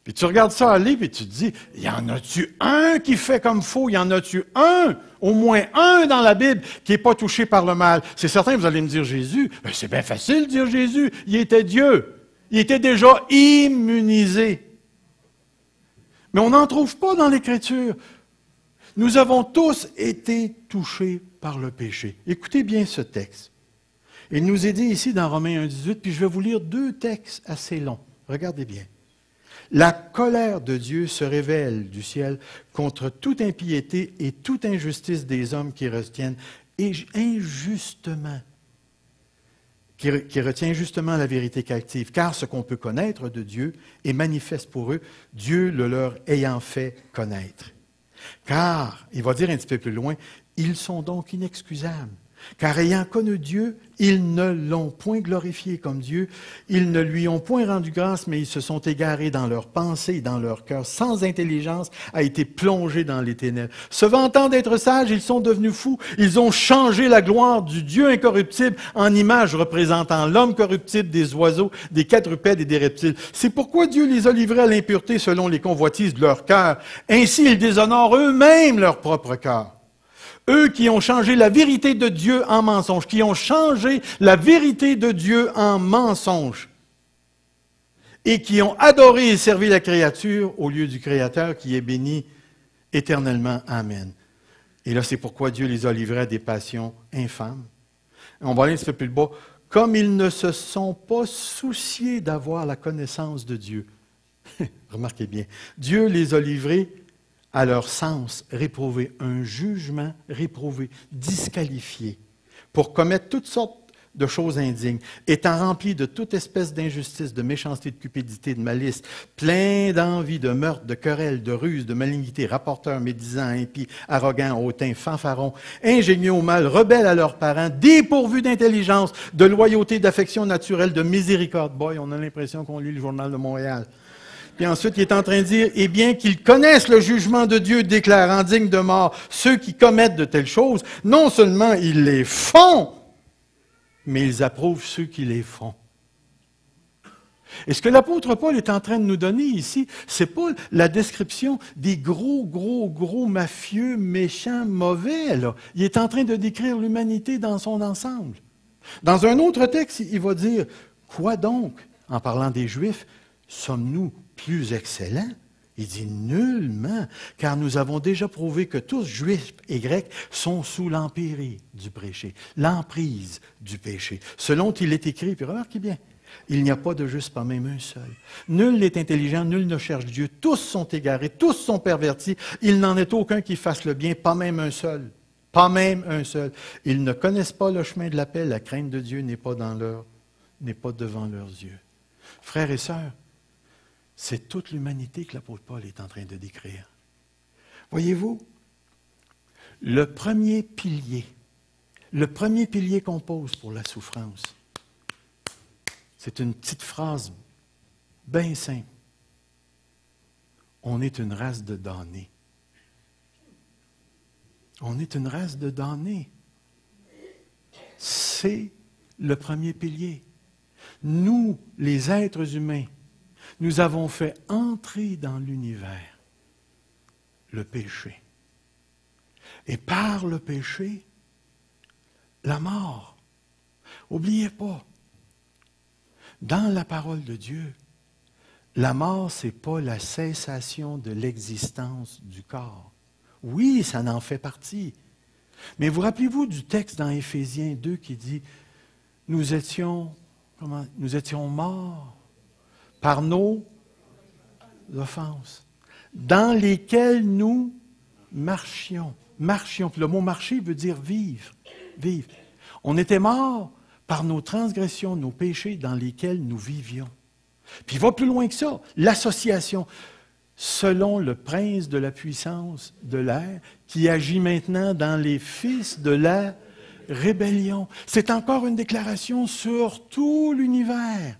Puis tu regardes ça aller, puis tu te dis, y en a-tu un qui fait comme faux? Y en a-tu un, au moins un dans la Bible, qui n'est pas touché par le mal? C'est certain, vous allez me dire Jésus. Ben, c'est bien facile de dire Jésus. Il était Dieu. Il était déjà immunisé. Mais on n'en trouve pas dans l'Écriture. Nous avons tous été touchés par le péché. Écoutez bien ce texte. Il nous est dit ici dans Romains 1,18, puis je vais vous lire 2 textes assez longs. Regardez bien. La colère de Dieu se révèle du ciel contre toute impiété et toute injustice des hommes qui retiennent injustement, qui retient justement la vérité captive. Car ce qu'on peut connaître de Dieu est manifeste pour eux, Dieu le leur ayant fait connaître. Car, il va dire un petit peu plus loin, ils sont donc inexcusables. Car ayant connu Dieu, ils ne l'ont point glorifié comme Dieu, ils ne lui ont point rendu grâce, mais ils se sont égarés dans leurs pensées et dans leur cœur, sans intelligence, a été plongé dans les ténèbres. Se vantant d'être sages, ils sont devenus fous, ils ont changé la gloire du Dieu incorruptible en image représentant l'homme corruptible, des oiseaux, des quadrupèdes et des reptiles. C'est pourquoi Dieu les a livrés à l'impureté selon les convoitises de leur cœur. Ainsi, ils déshonorent eux-mêmes leur propre cœur. Eux qui ont changé la vérité de Dieu en mensonge, qui ont changé la vérité de Dieu en mensonge, et qui ont adoré et servi la créature au lieu du Créateur qui est béni éternellement. Amen. Et là, c'est pourquoi Dieu les a livrés à des passions infâmes. On va aller un petit peu plus bas. Comme ils ne se sont pas souciés d'avoir la connaissance de Dieu. Remarquez bien. Dieu les a livrés à leur sens réprouvé, un jugement réprouvé, disqualifié, pour commettre toutes sortes de choses indignes, étant remplis de toute espèce d'injustice, de méchanceté, de cupidité, de malice, plein d'envie, de meurtre, de querelle, de ruse, de malignité, rapporteurs, médisants, impies, arrogants, hautains, fanfarons, ingénieux au mal, rebelles à leurs parents, dépourvus d'intelligence, de loyauté, d'affection naturelle, de miséricorde. Boy, on a l'impression qu'on lit le Journal de Montréal. Puis ensuite, il est en train de dire, eh bien, qu'ils connaissent le jugement de Dieu, déclarant dignes de mort ceux qui commettent de telles choses. Non seulement ils les font, mais ils approuvent ceux qui les font. Et ce que l'apôtre Paul est en train de nous donner ici, c'est pas la description des gros mafieux, méchants, mauvais, là. Il est en train de décrire l'humanité dans son ensemble. Dans un autre texte, il va dire, quoi donc, en parlant des Juifs, sommes-nous plus excellents? Il dit nullement, car nous avons déjà prouvé que tous, Juifs et Grecs, sont sous l'empire du péché, l'emprise du péché. Selon il est écrit, puis remarquez bien, il n'y a pas de juste, pas même un seul. Nul n'est intelligent, nul ne cherche Dieu. Tous sont égarés, tous sont pervertis. Il n'en est aucun qui fasse le bien, pas même un seul. Pas même un seul. Ils ne connaissent pas le chemin de la paix. La crainte de Dieu n'est pas devant leurs yeux. Frères et sœurs, c'est toute l'humanité que l'apôtre Paul est en train de décrire. Voyez-vous, le premier pilier qu'on pose pour la souffrance, c'est une petite phrase bien simple. On est une race de damnés. On est une race de damnés. C'est le premier pilier. Nous, les êtres humains, nous avons fait entrer dans l'univers le péché. Et par le péché, la mort. N'oubliez pas, dans la parole de Dieu, la mort, ce n'est pas la cessation de l'existence du corps. Oui, ça en fait partie. Mais vous rappelez-vous du texte dans Éphésiens 2 qui dit, nous étions morts par nos offenses, dans lesquelles nous marchions. Marchions. Puis le mot marcher veut dire vivre. Vivre. On était morts par nos transgressions, nos péchés dans lesquels nous vivions. Puis il va plus loin que ça. L'association, selon le prince de la puissance de l'air, qui agit maintenant dans les fils de la rébellion. C'est encore une déclaration sur tout l'univers.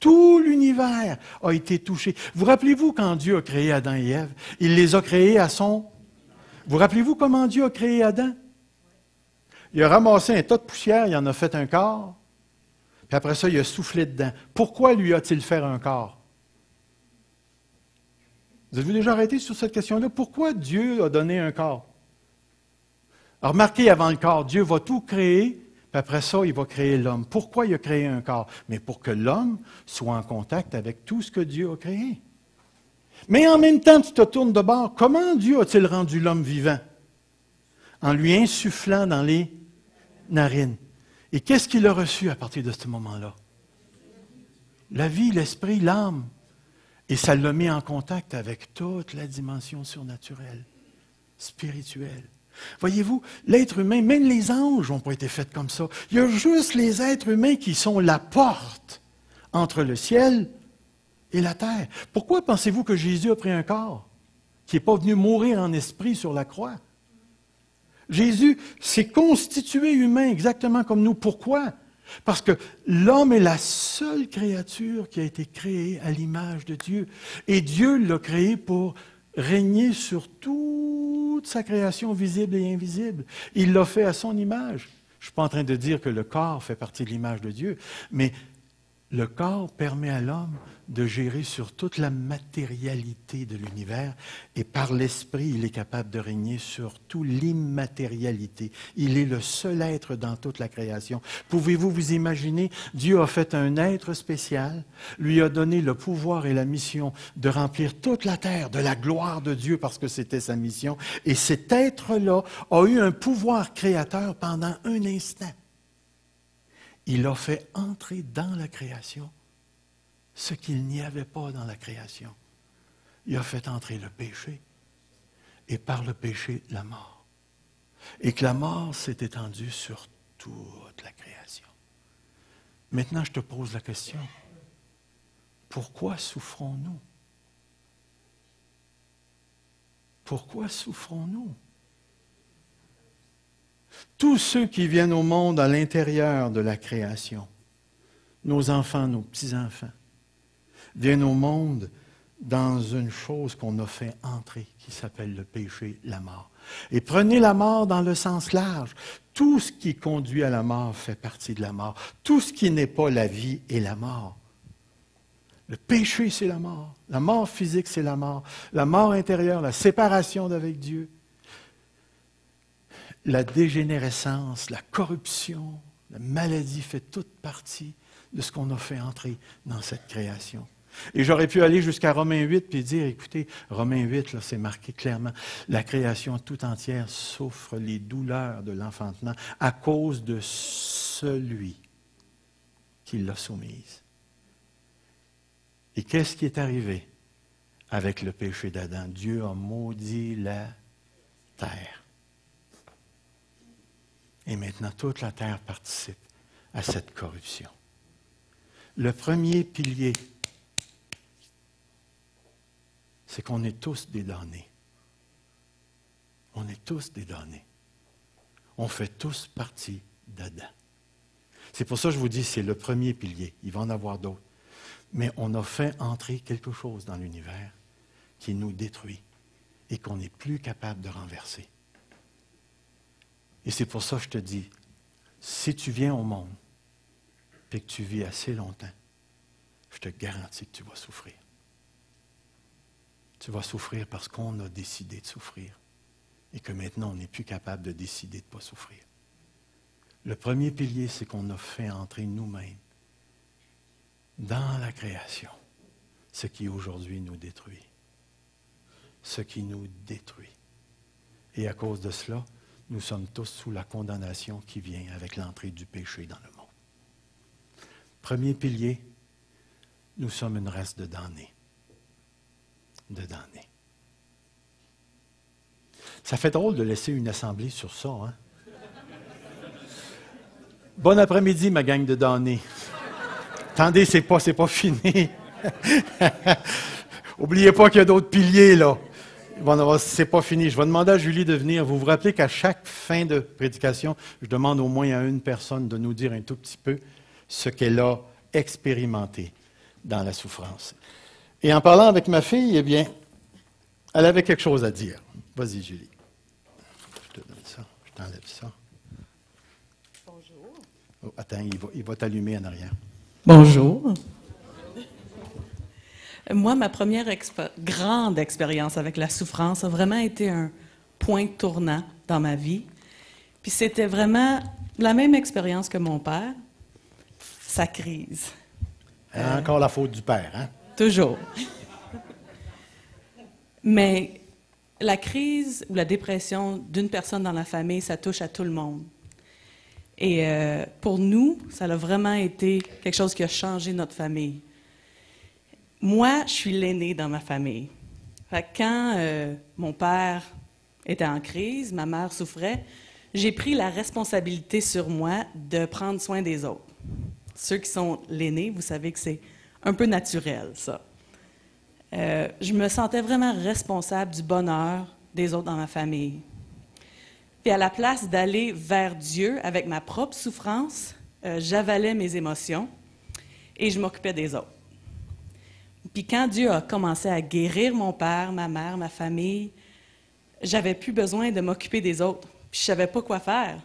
Tout l'univers a été touché. Vous rappelez-vous quand Dieu a créé Adam et Ève? Il les a créés à son... Vous rappelez-vous comment Dieu a créé Adam? Il a ramassé un tas de poussière, il en a fait un corps, puis après ça, il a soufflé dedans. Pourquoi lui a-t-il fait un corps? Vous avez déjà arrêté sur cette question-là? Pourquoi Dieu a donné un corps? Alors, remarquez, avant le corps, Dieu va tout créer, puis après ça, il va créer l'homme. Pourquoi il a créé un corps? Mais pour que l'homme soit en contact avec tout ce que Dieu a créé. Mais en même temps, tu te tournes de bord. Comment Dieu a-t-il rendu l'homme vivant? En lui insufflant dans les narines. Et qu'est-ce qu'il a reçu à partir de ce moment-là? La vie, l'esprit, l'âme. Et ça l'a mis en contact avec toute la dimension surnaturelle, spirituelle. Voyez-vous, l'être humain, même les anges n'ont pas été faits comme ça. Il y a juste les êtres humains qui sont la porte entre le ciel et la terre. Pourquoi pensez-vous que Jésus a pris un corps, qui n'est pas venu mourir en esprit sur la croix? Jésus s'est constitué humain exactement comme nous. Pourquoi? Parce que l'homme est la seule créature qui a été créée à l'image de Dieu. Et Dieu l'a créé pour régner sur toute sa création visible et invisible. Il l'a fait à son image. Je ne suis pas en train de dire que le corps fait partie de l'image de Dieu, mais le corps permet à l'homme de gérer sur toute la matérialité de l'univers et par l'esprit, il est capable de régner sur toute l'immatérialité. Il est le seul être dans toute la création. Pouvez-vous vous imaginer, Dieu a fait un être spécial, lui a donné le pouvoir et la mission de remplir toute la terre de la gloire de Dieu parce que c'était sa mission. Et cet être-là a eu un pouvoir créateur pendant un instant. Il a fait entrer dans la création ce qu'il n'y avait pas dans la création. Il a fait entrer le péché et par le péché, la mort. Et que la mort s'est étendue sur toute la création. Maintenant, je te pose la question. Pourquoi souffrons-nous? Pourquoi souffrons-nous? Tous ceux qui viennent au monde à l'intérieur de la création, nos enfants, nos petits-enfants, viennent au monde dans une chose qu'on a fait entrer, qui s'appelle le péché, la mort. Et prenez la mort dans le sens large. Tout ce qui conduit à la mort fait partie de la mort. Tout ce qui n'est pas la vie est la mort. Le péché, c'est la mort. La mort physique, c'est la mort. La mort intérieure, la séparation d'avec Dieu. La dégénérescence, la corruption, la maladie fait toute partie de ce qu'on a fait entrer dans cette création. Et j'aurais pu aller jusqu'à Romains 8 puis dire, écoutez, Romains 8, là, c'est marqué clairement, la création tout entière souffre les douleurs de l'enfantement à cause de celui qui l'a soumise. Et qu'est-ce qui est arrivé avec le péché d'Adam? Dieu a maudit la terre. Et maintenant, toute la terre participe à cette corruption. Le premier pilier, c'est qu'on est tous des damnés. On est tous des damnés. On fait tous partie d'Adam. C'est pour ça que je vous dis, c'est le premier pilier. Il va en avoir d'autres. Mais on a fait entrer quelque chose dans l'univers qui nous détruit et qu'on n'est plus capable de renverser. Et c'est pour ça que je te dis, si tu viens au monde et que tu vis assez longtemps, je te garantis que tu vas souffrir. Tu vas souffrir parce qu'on a décidé de souffrir et que maintenant on n'est plus capable de décider de ne pas souffrir. Le premier pilier, c'est qu'on a fait entrer nous-mêmes dans la création ce qui aujourd'hui nous détruit. Ce qui nous détruit. Et à cause de cela, nous sommes tous sous la condamnation qui vient avec l'entrée du péché dans le monde. Premier pilier, nous sommes une race de damnés. De damnés. Ça fait drôle de laisser une assemblée sur ça, hein? Bon après-midi, ma gang de damnés. Attendez, c'est pas fini. Oubliez pas qu'il y a d'autres piliers, là. Bon, c'est pas fini. Je vais demander à Julie de venir. Vous vous rappelez qu'à chaque fin de prédication, je demande au moins à une personne de nous dire un tout petit peu ce qu'elle a expérimenté dans la souffrance. Et en parlant avec ma fille, eh bien, elle avait quelque chose à dire. Vas-y, Julie. Je te donne ça. Je t'enlève ça. Bonjour. Oh, attends, il va t'allumer en arrière. Bonjour. Moi, ma première grande expérience avec la souffrance a vraiment été un point tournant dans ma vie. Puis c'était vraiment la même expérience que mon père, sa crise. Encore la faute du père, hein? Toujours. Mais la crise ou la dépression d'une personne dans la famille, ça touche à tout le monde. Et pour nous, ça a vraiment été quelque chose qui a changé notre famille. Moi, je suis l'aînée dans ma famille. Fait que quand mon père était en crise, ma mère souffrait, j'ai pris la responsabilité sur moi de prendre soin des autres. Ceux qui sont l'aîné, vous savez que c'est un peu naturel, ça. Je me sentais vraiment responsable du bonheur des autres dans ma famille. Puis à la place d'aller vers Dieu avec ma propre souffrance, j'avalais mes émotions et je m'occupais des autres. Puis quand Dieu a commencé à guérir mon père, ma mère, ma famille, j'avais plus besoin de m'occuper des autres. Puis je savais pas quoi faire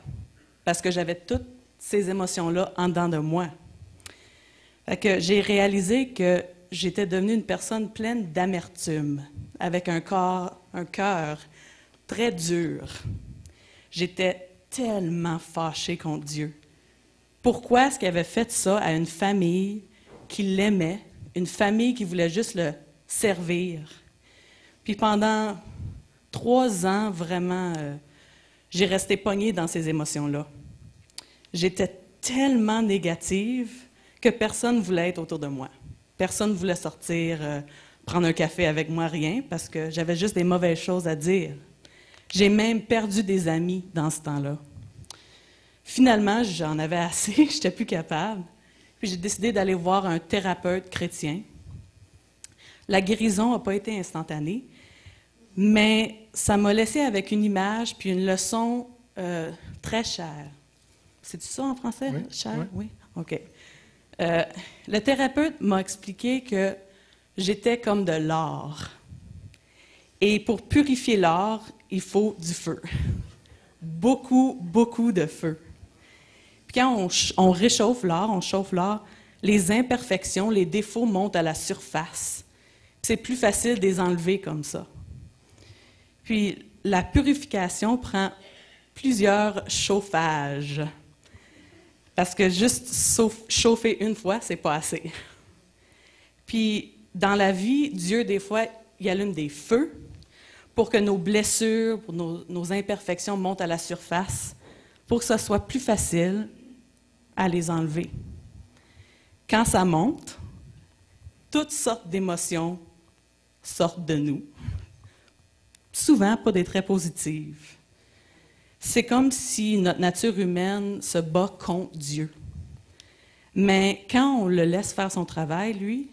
parce que j'avais toutes ces émotions-là en dedans de moi. Fait que j'ai réalisé que j'étais devenue une personne pleine d'amertume, avec un cœur très dur. J'étais tellement fâchée contre Dieu. Pourquoi est-ce qu'il avait fait ça à une famille qui l'aimait, une famille qui voulait juste le servir? Puis pendant 3 ans, vraiment, j'ai resté pognée dans ces émotions-là. J'étais tellement négative que personne ne voulait être autour de moi. Personne ne voulait sortir, prendre un café avec moi, rien, parce que j'avais juste des mauvaises choses à dire. J'ai même perdu des amis dans ce temps-là. Finalement, j'en avais assez, je n'étais plus capable. Puis j'ai décidé d'aller voir un thérapeute chrétien. La guérison n'a pas été instantanée, mais ça m'a laissé avec une image puis une leçon très chère. C'est ça en français? Oui, Cher? Oui. OK. Le thérapeute m'a expliqué que j'étais comme de l'or. Et pour purifier l'or, il faut du feu. Beaucoup, beaucoup de feu. Puis quand on réchauffe l'or, on chauffe l'or, les imperfections, les défauts montent à la surface. C'est plus facile de les enlever comme ça. Puis la purification prend plusieurs chauffages. Parce que juste chauffer une fois, c'est pas assez. Puis dans la vie, Dieu, des fois, il allume des feux pour que nos blessures, pour nos imperfections montent à la surface, pour que ce soit plus facile à les enlever. Quand ça monte, toutes sortes d'émotions sortent de nous. Souvent, pas des très positives. C'est comme si notre nature humaine se bat contre Dieu. Mais quand on le laisse faire son travail, lui,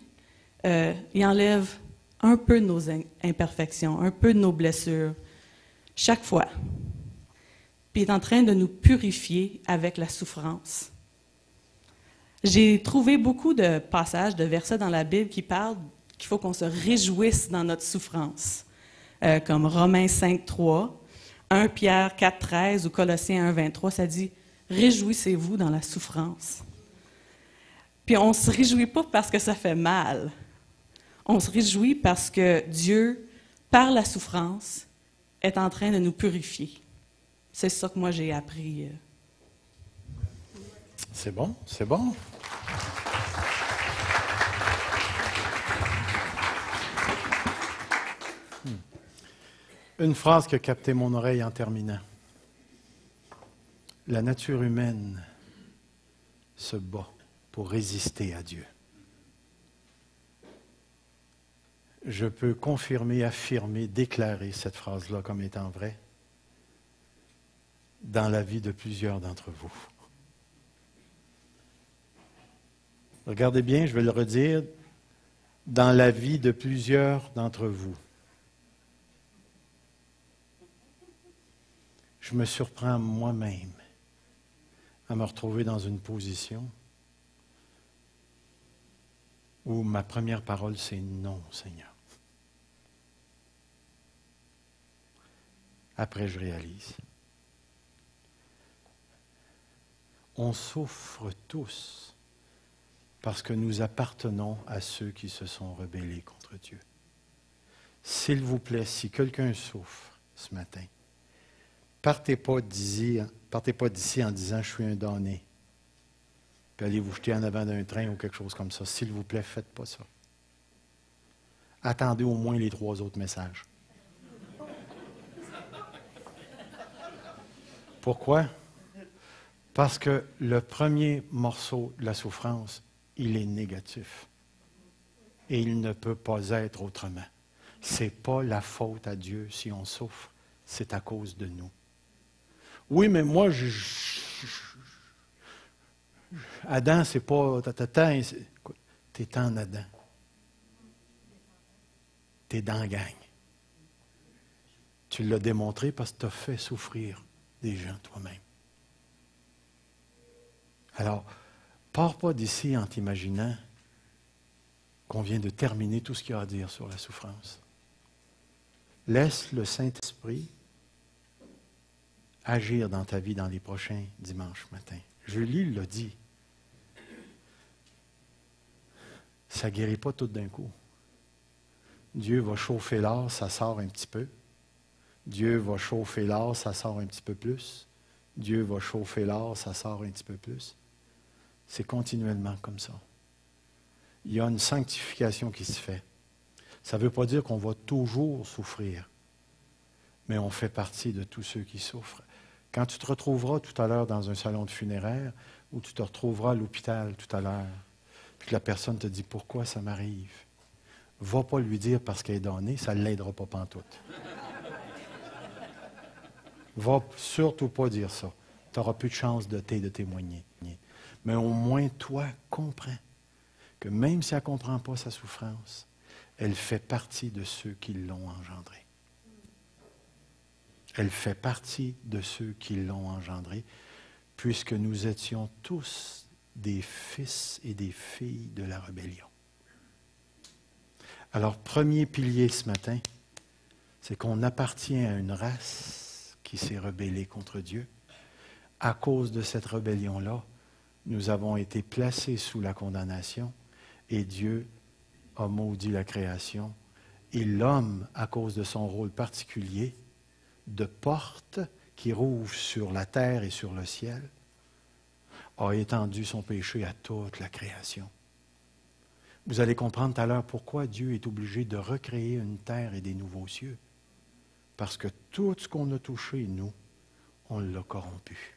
il enlève un peu de nos imperfections, un peu de nos blessures, chaque fois. Puis il est en train de nous purifier avec la souffrance. J'ai trouvé beaucoup de passages, de versets dans la Bible qui parlent qu'il faut qu'on se réjouisse dans notre souffrance, comme Romains 5:3, 1 Pierre 4:13 ou Colossiens 1:23, ça dit « Réjouissez-vous dans la souffrance ». Puis on ne se réjouit pas parce que ça fait mal. On se réjouit parce que Dieu, par la souffrance, est en train de nous purifier. C'est ça que moi j'ai appris. C'est bon, c'est bon. Une phrase qui a capté mon oreille en terminant. La nature humaine se bat pour résister à Dieu. je peux confirmer, affirmer, déclarer cette phrase-là comme étant vraie dans la vie de plusieurs d'entre vous. Regardez bien, je vais le redire, dans la vie de plusieurs d'entre vous. Je me surprends moi-même à me retrouver dans une position où ma première parole, c'est non, Seigneur. Après, je réalise. On souffre tous parce que nous appartenons à ceux qui se sont rebellés contre Dieu. S'il vous plaît, si quelqu'un souffre ce matin, partez pas d'ici en disant « je suis un damné ». Puis allez vous jeter en avant d'un train ou quelque chose comme ça. S'il vous plaît, faites pas ça. Attendez au moins les 3 autres messages. Pourquoi? Parce que le premier morceau de la souffrance, il est négatif. Et il ne peut pas être autrement. Ce n'est pas la faute à Dieu si on souffre, c'est à cause de nous. Oui, mais moi, Adam, c'est pas... Tu es en Adam. Tu es dans la gang. Tu l'as démontré parce que tu as fait souffrir des gens toi-même. Alors, pars pas d'ici en t'imaginant qu'on vient de terminer tout ce qu'il y a à dire sur la souffrance. Laisse le Saint-Esprit agir dans ta vie dans les prochains dimanches matins. Julie l'a dit. Ça ne guérit pas tout d'un coup. Dieu va chauffer l'or, ça sort un petit peu. Dieu va chauffer l'or, ça sort un petit peu plus. Dieu va chauffer l'or, ça sort un petit peu plus. C'est continuellement comme ça. Il y a une sanctification qui se fait. Ça ne veut pas dire qu'on va toujours souffrir, mais on fait partie de tous ceux qui souffrent. Quand tu te retrouveras tout à l'heure dans un salon de funéraire, ou tu te retrouveras à l'hôpital tout à l'heure, puis que la personne te dit « Pourquoi ça m'arrive? » Va pas lui dire parce qu'elle est damnée, ça ne l'aidera pas pantoute. Va surtout pas dire ça. Tu n'auras plus de chance de témoigner. Mais au moins, toi, comprends que même si elle ne comprend pas sa souffrance, elle fait partie de ceux qui l'ont engendrée. Elle fait partie de ceux qui l'ont engendrée, puisque nous étions tous des fils et des filles de la rébellion. Alors, premier pilier ce matin, c'est qu'on appartient à une race qui s'est rebellée contre Dieu. À cause de cette rébellion-là, nous avons été placés sous la condamnation et Dieu a maudit la création. Et l'homme, à cause de son rôle particulier de porte qui rouvre sur la terre et sur le ciel, a étendu son péché à toute la création. Vous allez comprendre tout à l'heure pourquoi Dieu est obligé de recréer une terre et des nouveaux cieux. Parce que tout ce qu'on a touché, nous, on l'a corrompu.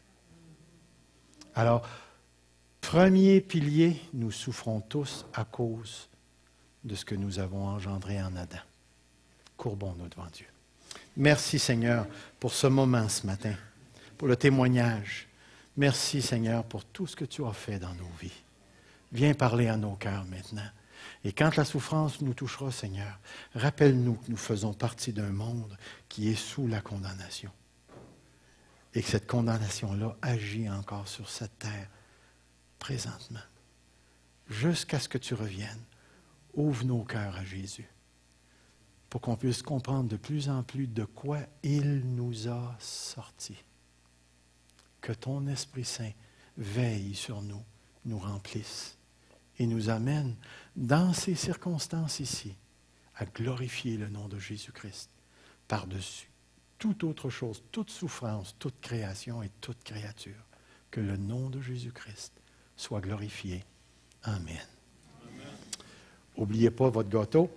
Alors, premier pilier, nous souffrons tous à cause de ce que nous avons engendré en Adam. Courbons-nous devant Dieu. Merci Seigneur pour ce moment ce matin, pour le témoignage. Merci Seigneur pour tout ce que tu as fait dans nos vies. Viens parler à nos cœurs maintenant. Et quand la souffrance nous touchera, Seigneur, rappelle-nous que nous faisons partie d'un monde qui est sous la condamnation. Et que cette condamnation-là agit encore sur cette terre présentement. Jusqu'à ce que tu reviennes, ouvre nos cœurs à Jésus pour qu'on puisse comprendre de plus en plus de quoi il nous a sortis. Que ton Esprit Saint veille sur nous, nous remplisse et nous amène dans ces circonstances ici à glorifier le nom de Jésus-Christ par-dessus toute autre chose, toute souffrance, toute création et toute créature. Que le nom de Jésus-Christ soit glorifié. Amen. N'oubliez pas votre gâteau.